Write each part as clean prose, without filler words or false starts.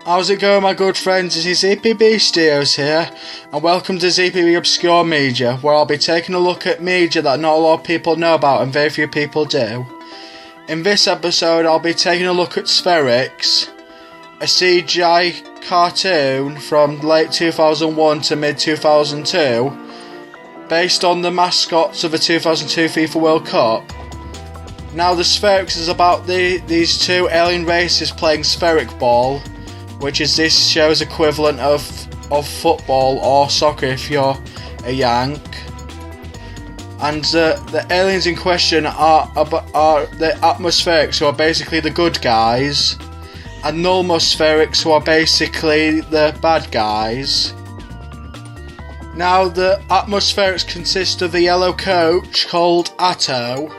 How's it going, my good friends? This is ZPB Studios here, and welcome to ZPB Obscure Media, where I'll be taking a look at media that not a lot of people know about and very few people do. In this episode, I'll be taking a look at Spheriks, a CGI cartoon from late 2001 to mid 2002, based on the mascots of the 2002 FIFA World Cup. Now, the Spheriks is about these two alien races playing spheric ball, which is this show's equivalent of football or soccer if you're a Yank. And the aliens in question are the atmospherics, who are basically the good guys, and nullmospherics, who are basically the bad guys. Now, the atmospherics consist of a yellow coach called Atto,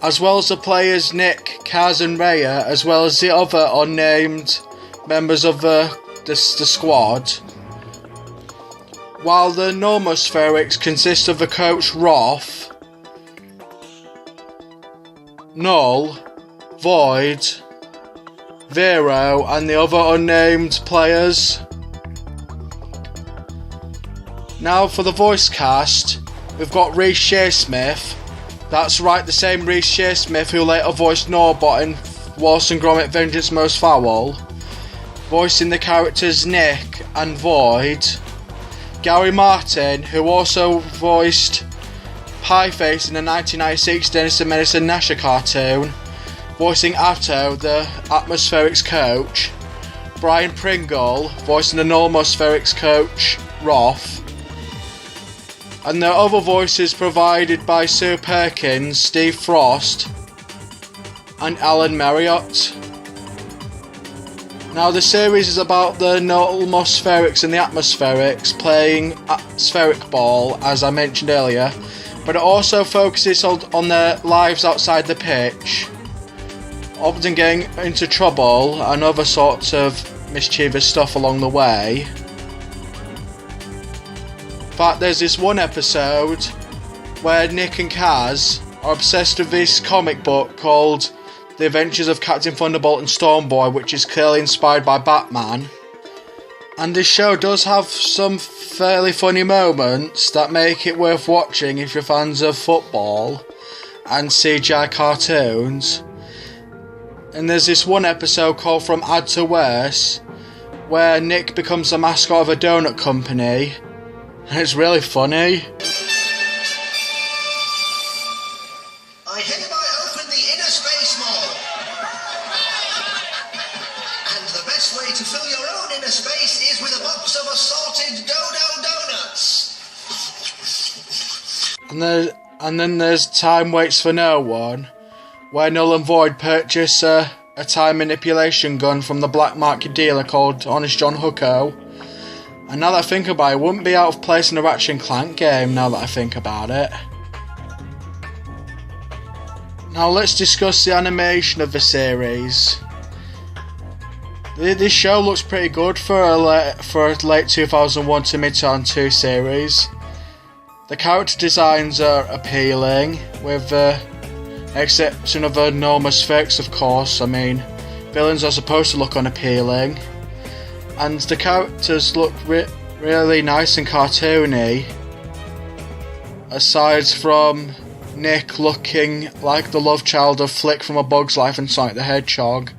as well as the players Nick, Kaz and Raya, as well as the other unnamed members of the squad, while the nullmospherics consist of the coach Roth, Null, Void, Vero and the other unnamed players. Now for the voice cast, we've got Reece Shearsmith. That's right, the same Reece Shearsmith who later voiced Norbot in Wallace and Gromit Vengeance Most Foul, voicing the characters Nick and Void. Gary Martin, who also voiced Pieface in the 1996 Dennis the Menace and Gnasher cartoon, voicing Atto, the atmospherics coach. Brian Pringle, voicing the nullmospherics coach Roth. And the other voices provided by Sue Perkins, Steve Frost and Alan Marriott. Now, the series is about the nullmospherics and the atmospherics playing spheric ball, as I mentioned earlier, but it also focuses on their lives outside the pitch, often getting into trouble and other sorts of mischievous stuff along the way. In fact, there's this one episode where Nick and Kaz are obsessed with this comic book called The Adventures of Captain Thunderbolt and Stormboy, which is clearly inspired by Batman. And this show does have some fairly funny moments that make it worth watching if you're fans of football and CGI cartoons. And there's this one episode called From Ad to Worse, where Nick becomes the mascot of a donut company, and it's really funny. I hereby open the inner space mall. And the best way to fill your own inner space is with a box of assorted dodo donuts. And then there's Time Waits for No One, where Null and Void purchase a time manipulation gun from the black market dealer called Honest John Hucko. And now that I think about it, it wouldn't be out of place in a Ratchet and Clank game, now that I think about it. Now let's discuss the animation of the series. This show looks pretty good for a late 2001 to mid 2002 series. The character designs are appealing, with the exception of the nullmospherics, of course. I mean, villains are supposed to look unappealing. And the characters look really nice and cartoony, aside from Nick looking like the love child of Flick from A Bug's Life and Sonic the Hedgehog.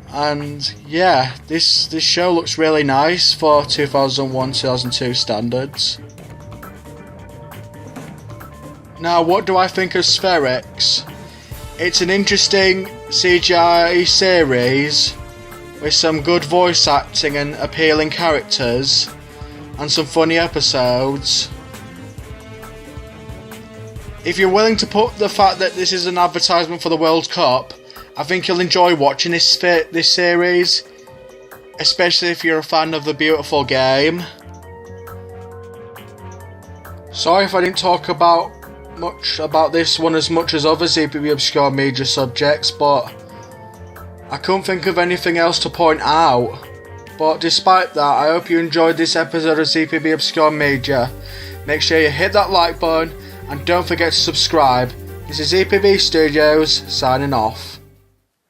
And yeah, this show looks really nice for 2001-2002 standards. Now, what do I think of Spheriks? It's an interesting CGI series with some good voice acting and appealing characters, and some funny episodes. If you're willing to put the fact that this is an advertisement for the World Cup, I think you'll enjoy watching this series, especially if you're a fan of the beautiful game. Sorry if I didn't talk much about this one as much as other ZPB Obscure Media subjects, but I couldn't think of anything else to point out. But despite that, I hope you enjoyed this episode of ZPB Obscure Media. Make sure you hit that like button and don't forget to subscribe. This is ZPB Studios signing off.